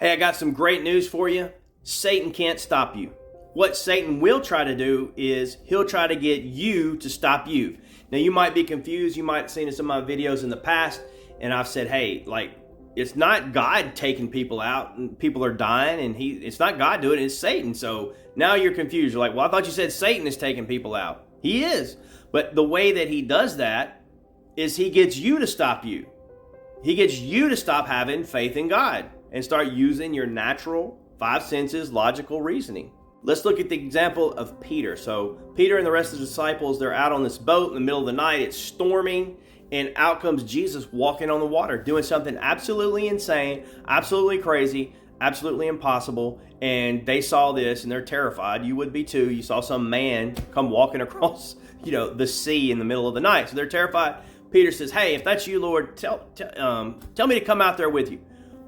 Hey, I got some great news for you. Satan can't stop you. What Satan will try to do is he'll try to get you to stop you. Now, you might be confused. You might have seen some of my videos in the past, and I've said, hey, it's not God taking people out and people are dying, and it's not God doing it, it's Satan. So now you're confused. You're like, well, I thought you said Satan is taking people out. He is. But the way that he does that is he gets you to stop you. He gets you to stop having faith in God and start using your natural five senses, logical reasoning. Let's look at the example of Peter. So Peter and the rest of the disciples, they're out on this boat in the middle of the night. It's storming, and out comes Jesus walking on the water, doing something absolutely insane, absolutely crazy, absolutely impossible. And they saw this and they're terrified. You would be too. You saw some man come walking across, the sea in the middle of the night. So they're terrified. Peter says, hey, if that's you, Lord, tell me to come out there with you.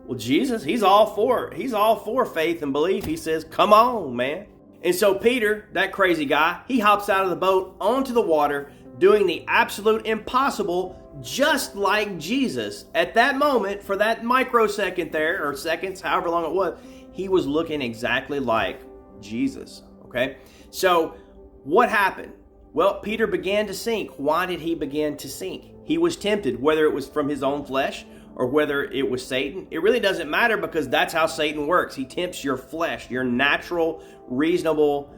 Well, Jesus, he's all for faith and belief. He says, come on, man. And so Peter, that crazy guy, he hops out of the boat onto the water, doing the absolute impossible, just like Jesus. At that moment, for that microsecond there, or seconds, however long it was, he was looking exactly like Jesus, okay? So what happened? Well, Peter began to sink. Why did he begin to sink? He was tempted, whether it was from his own flesh or whether it was Satan. It really doesn't matter, because that's how Satan works. He tempts your flesh, your natural, reasonable,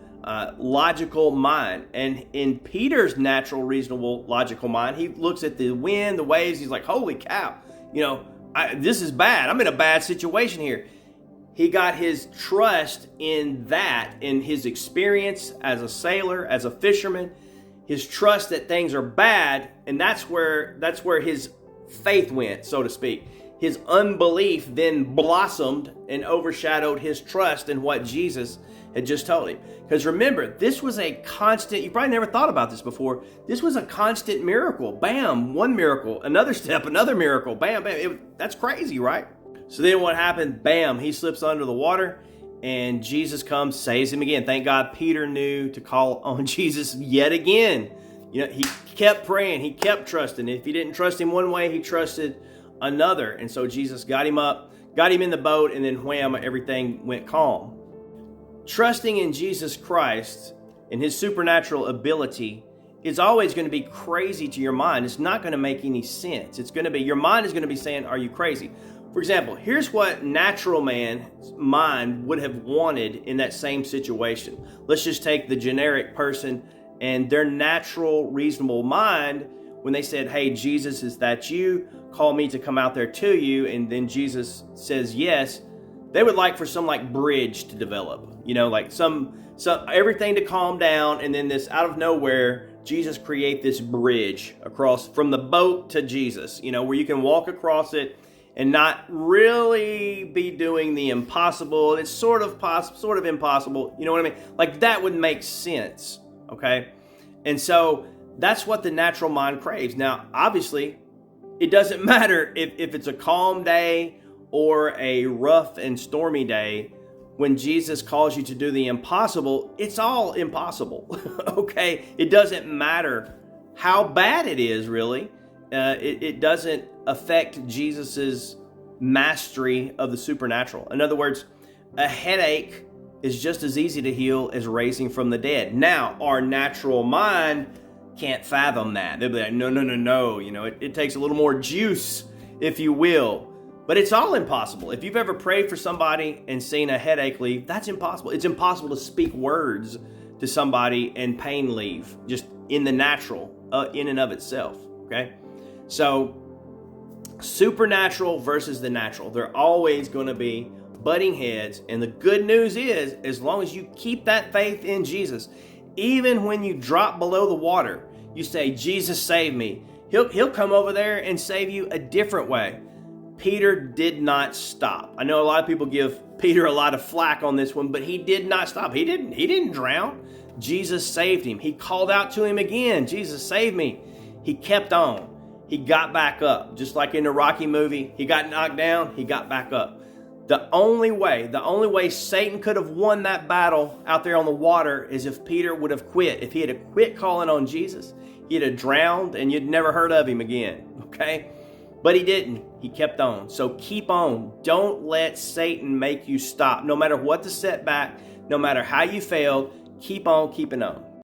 logical mind. And in Peter's natural, reasonable, logical mind, he looks at the wind, the waves, he's like, holy cow, this is bad. I'm in a bad situation here. He got his trust in that, in his experience as a sailor, as a fisherman, his trust that things are bad, and that's where his faith went, so to speak. His unbelief then blossomed and overshadowed his trust in what Jesus had just told him. Because remember, this was a constant, you probably never thought about this before, this was a constant miracle. Bam, one miracle, another step, another miracle, bam, bam. That's crazy, right? So then what happened? Bam, he slips under the water, and Jesus comes, saves him again. Thank God Peter knew to call on Jesus yet again. He kept praying, he kept trusting. If he didn't trust him one way, he trusted another. And so Jesus got him up, got him in the boat, and then wham, everything went calm. Trusting in Jesus Christ and his supernatural ability is always going to be crazy to your mind. It's not going to make any sense. Your mind is going to be saying, are you crazy? For example, here's what natural man's mind would have wanted in that same situation. Let's just take the generic person and their natural, reasonable mind. When they said, hey, Jesus, is that you? Call me to come out there to you. And then Jesus says yes. They would like for some bridge to develop, some everything to calm down. And then this out of nowhere, Jesus create this bridge across from the boat to Jesus, where you can walk across it and not really be doing the impossible. It's sort of impossible. You know what I mean? That would make sense. Okay. And so that's what the natural mind craves. Now, obviously, it doesn't matter if it's a calm day or a rough and stormy day. When Jesus calls you to do the impossible, it's all impossible. Okay. It doesn't matter how bad it is, really. It doesn't affect Jesus's mastery of the supernatural. In other words, a headache is just as easy to heal as raising from the dead. Now, our natural mind can't fathom that. They'll be like, no. It takes a little more juice, if you will. But it's all impossible. If you've ever prayed for somebody and seen a headache leave, that's impossible. It's impossible to speak words to somebody and pain leave, just in the natural, in and of itself. Okay? So, supernatural versus the natural. They're always going to be butting heads. And the good news is, as long as you keep that faith in Jesus, even when you drop below the water, you say, Jesus, save me. He'll come over there and save you a different way. Peter did not stop. I know a lot of people give Peter a lot of flack on this one, but he did not stop. He didn't drown. Jesus saved him. He called out to him again, Jesus, save me. He kept on. He got back up. Just like in the Rocky movie, he got knocked down, he got back up. The only way Satan could have won that battle out there on the water is if Peter would have quit. If he had quit calling on Jesus, he'd have drowned and you'd never heard of him again. Okay? But he didn't. He kept on. So keep on. Don't let Satan make you stop. No matter what the setback, no matter how you failed, keep on keeping on.